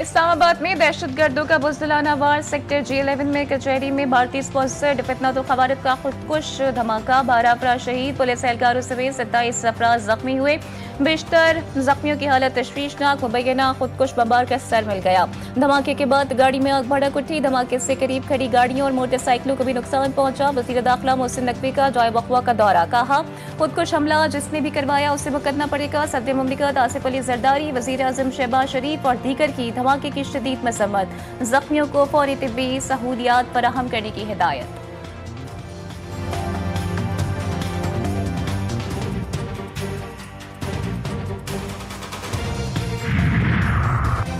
इस्लामाबाद में दहशतगर्दों का बुज़दिलाना वार sector G11 में कचहरी में भारतीय स्पॉन्सर्ड फितनतुल ख़वारिद का खुदकुश धमाका, 12 अफराद शहीद, पुलिस एहलकारों समेत 27 अफराद जख्मी हुए। बेशतर जख्मियों की हालत तशवीशनाक, मुबैना खुदकुश बमबार का सर मिल गया। धमाके के बाद गाड़ी में आग भड़क उठी। धमाके से करीब खड़ी गाड़ियों और मोटरसाइकिलों को भी नुकसान पहुंचा। वज़ीर दाखिला मोहसिन नकवी का जाए वक़्वा का दौरा, कहा खुदकुश हमला जिसने भी करवाया उसे भुगतना पड़ेगा। सदर मुमलिकत आसिफ अली जरदारी, वज़ीर आज़म शहबाज शरीफ और दीगर की धमाके की शदीद मसम्मत, जख्मियों को फौरी तिब्बी सहूलियात फराहम करने की हिदायत।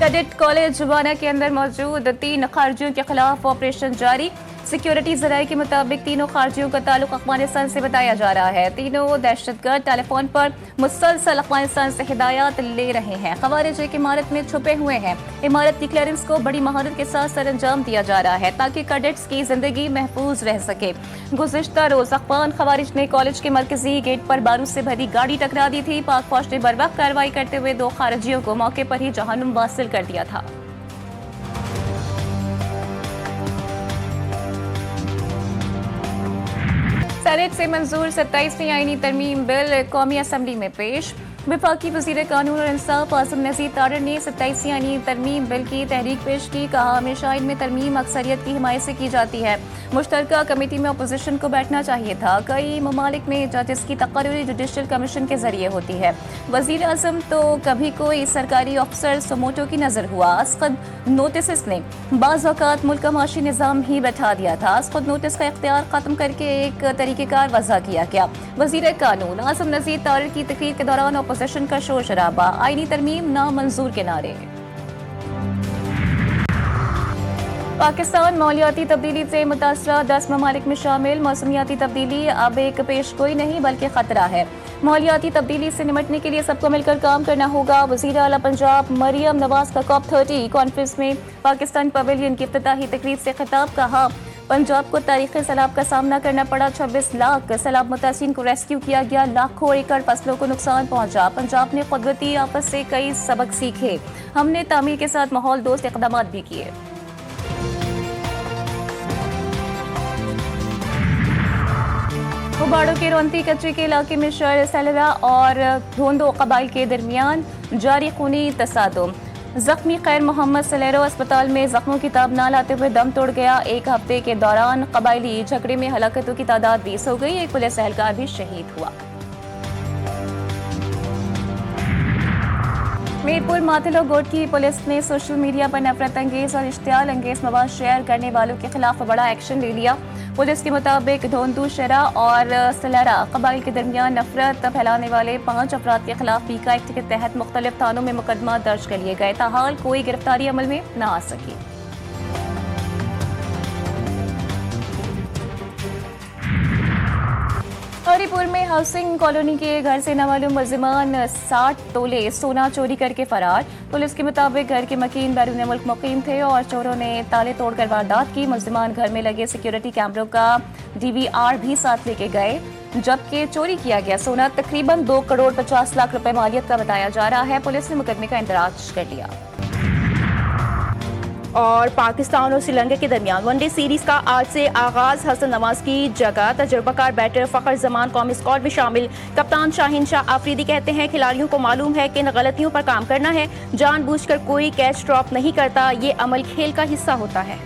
कैडेट कॉलेज जुबाना के अंदर मौजूद 3 खारजियों के खिलाफ ऑपरेशन जारी। सिक्योरिटी जराये के मुताबिक तीनों खारजियों का ताल्लुक अफगानिस्तान से बताया जा रहा है। तीनों दहशतगर्द टेलीफोन पर मुसलसल अफगानिस्तान से हिदायत ले रहे हैं। खवारिज एक इमारत में छुपे हुए हैं। इमारत की क्लियरेंस को बड़ी महारत के साथ सरअंजाम दिया जा रहा है ताकि कैडेट्स की जिंदगी महफूज रह सके। गुज़िश्ता रोज अफगान खवारिज ने कॉलेज के मरकजी गेट पर बारूद से भरी गाड़ी टकरा दी थी। पाक फौज ने बर्वक्त कार्रवाई करते हुए 2 खारजियों को मौके पर ही जहन्नुम वासिल कर दिया था। सेनेट से मंजूर 27वीं आईनी तरमीम बिल कौमी असम्बली में पेश। वफाकी वज़ीर कानून और इंसाफ आज़म नज़ीर तारड़ ने 27वीं आईनी तरमीम बिल की तहरीक पेश की। कहा हमेशा इनमें तरमीम अक्सरियत की हिमायत से की जाती है। मुश्तरका कमेटी में अपोजिशन को बैठना चाहिए था। कई ममालिक में जजेस की तकर्री जुडिशल कमीशन के जरिए होती है। वज़ीर आज़म तो कभी कोई सरकारी अफसर समोटो की नजर हुआ। असखद नोटिस ने बाज़ औक़ात मुल्क का माशी निज़ाम ही बैठा दिया था। असखद नोटिस का इख्तियार खत्म करके एक तरीक़ेकार वज़ा किया गया। वज़ीर कानून आज़म नज़ीर तारड़ की तकरीर के दौरान अपोजिशन का शोर शराबा, आईनी तरमीम नामंजूर के नारे। पाकिस्तान मौलियाती तब्दीली से मुतासरा 10 ममालिक में शामिल। मौसमियाती तब्दीली अब एक पेशगोई नहीं बल्कि खतरा है। मौलियाती तब्दीली से निपटने के लिए सबको मिलकर काम करना होगा। वज़ीर आला पंजाब मरियम नवाज का COP30 कॉन्फ्रेंस में पाकिस्तान पवेलियन की इफ्तिताही तकरीर से खिताब। कहा पंजाब को तारीखी सैलाब का सामना करना पड़ा। 26 लाख सैलाब मुतासिन को रेस्क्यू किया गया। लाखों एकड़ फसलों को नुकसान पहुंचा। पंजाब ने कुदरती आफत से कई सबक सीखे। हमने तामीर के साथ माहौल दोस्त इक़दाम भी किए। उबाड़ों के रोंती कच्चे के इलाके में शहर सैलरा और धोंदो कबाइल के दरमियान जारी खूनी तसादुम। जख्मी खैर मोहम्मद सलेरो अस्पताल में जख्मों की ताब न लाते हुए दम तोड़ गया। एक हफ्ते के दौरान कबायली झगड़े में हलाकतों की तादाद 20 हो गई। एक पुलिस एहलकार भी शहीद हुआ। मीरपुर माथिलो गोट की पुलिस ने सोशल मीडिया पर नफरत अंगेज और इश्तियाल अंगेज मवाद शेयर करने वालों के खिलाफ बड़ा एक्शन ले लिया। पुलिस के मुताबिक धोंदू शरा और सलारा कबाइल के दरमियान नफरत फैलाने वाले 5 अफराद के खिलाफ पीका एक्ट के तहत मुख्तलिफ थानों में मुकदमा दर्ज कर लिए गए। ताहाल कोई गिरफ्तारी अमल में न आ सकी। हरिपुर में हाउसिंग कॉलोनी के घर से नामालूम मुलजिमान 60 तोले सोना चोरी करके फरार। पुलिस के मुताबिक घर के मकीन बैरून मुल्क मुकीम थे और चोरों ने ताले तोड़कर वारदात की। मुलजिमान घर में लगे सिक्योरिटी कैमरों का DVR भी साथ लेके गए। जबकि चोरी किया गया सोना तकरीबन 2 करोड़ 50 लाख रुपए मालियत का बताया जा रहा है। पुलिस ने मुकदमे का इंदराज कर लिया। और पाकिस्तान और श्रीलंका के दरमियान वनडे सीरीज का आज से आगाज। हसन नवाज की जगह तजुर्बाकार बैटर फखर जमान कौमी स्क्वाड में शामिल। कप्तान शाहीन शाह आफरीदी कहते हैं खिलाड़ियों को मालूम है कि इन गलतियों पर काम करना है। जानबूझकर कोई कैच ड्रॉप नहीं करता, ये अमल खेल का हिस्सा होता है।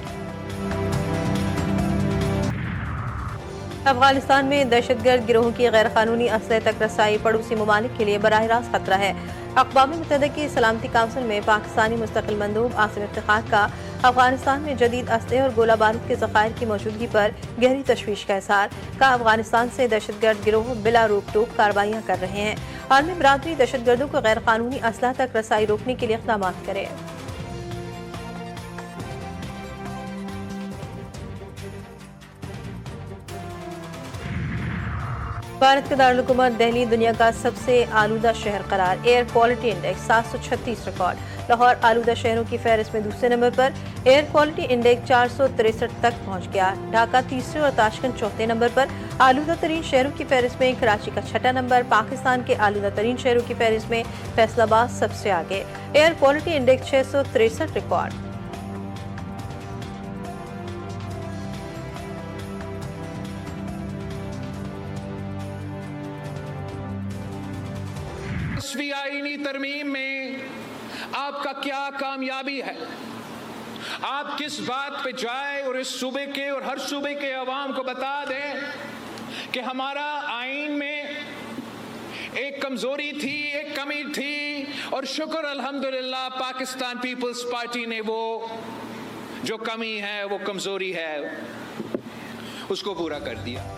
अफगानिस्तान में दहशतगर्द गिरोहों की गैर कानूनी असलहे तक रसाई पड़ोसी ममालिक के लिए बराह रास्त खतरा है। अक़वाम मुत्तहिदा की सलामती काउंसिल में पाकिस्तानी मुस्तकिल मंदूब आसिम इफ्तिखार का अफगानिस्तान में जदीद असलहे और गोला बारूद के ज़खायर की मौजूदगी पर गहरी तशवीश का इज़हार। कहा अफगानिस्तान से दहशतगर्द गिरोह बिला रोक टोक कार्रवाइयाँ कर रहे हैं। आलमी बरादरी दहशतगर्दों को गैर कानूनी असलहा तक रसाई रोकने के लिए इक़दाम करे। भारत का दारुल-हुकूमत दिल्ली दुनिया का सबसे आलूदा शहर करार। Air quality index 736 record. Lahore आलूदा शहरों की फहरिस्त में दूसरे नंबर पर। एयर क्वालिटी इंडेक्स 463 तक पहुंच गया। ढाका तीसरे और ताशकंद चौथे नंबर पर। आलूदा तरीन शहरों की फहरिस्त में कराची का छठा नंबर। पाकिस्तान के आलूदा तरीन शहरों की फहरिस्त में फैसलाबाद सबसे आगे। Air quality index 663 record. आईनी तरमीम में आपका क्या कामयाबी है? आप किस बात पे जाए और इस सूबे के और हर सूबे के अवाम को बता दें कि हमारा आईन में एक कमजोरी थी, एक कमी थी, और शुक्र अल्हम्दुलिल्लाह पाकिस्तान पीपल्स पार्टी ने वो जो कमी है, वो कमजोरी है, उसको पूरा कर दिया।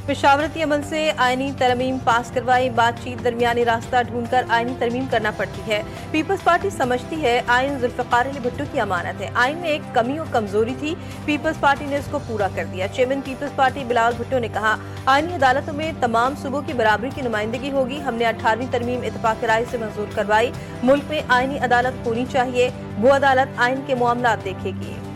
पेशावरती अमल से आईनी तरमीम पास करवाई। बातचीत दरमियानी रास्ता ढूंढकर आईनी तरमीम करना पड़ती है। पीपल्स पार्टी समझती है आईन जुल्फ़िकार अली भुट्टो की अमानत है। आईन में एक कमी और कमजोरी थी, पीपल्स पार्टी ने इसको पूरा कर दिया। Chairman peoples party Bilawal Bhutto ने कहा, आईनी अदालतों में तमाम सूबों की बराबरी की नुमाइंदगी होगी। हमने 18वीं तरमीम इत्तेफाक राय से मंजूर करवाई। मुल्क में आईनी अदालत होनी चाहिए। वो अदालत आईन के मामलात देखेगी।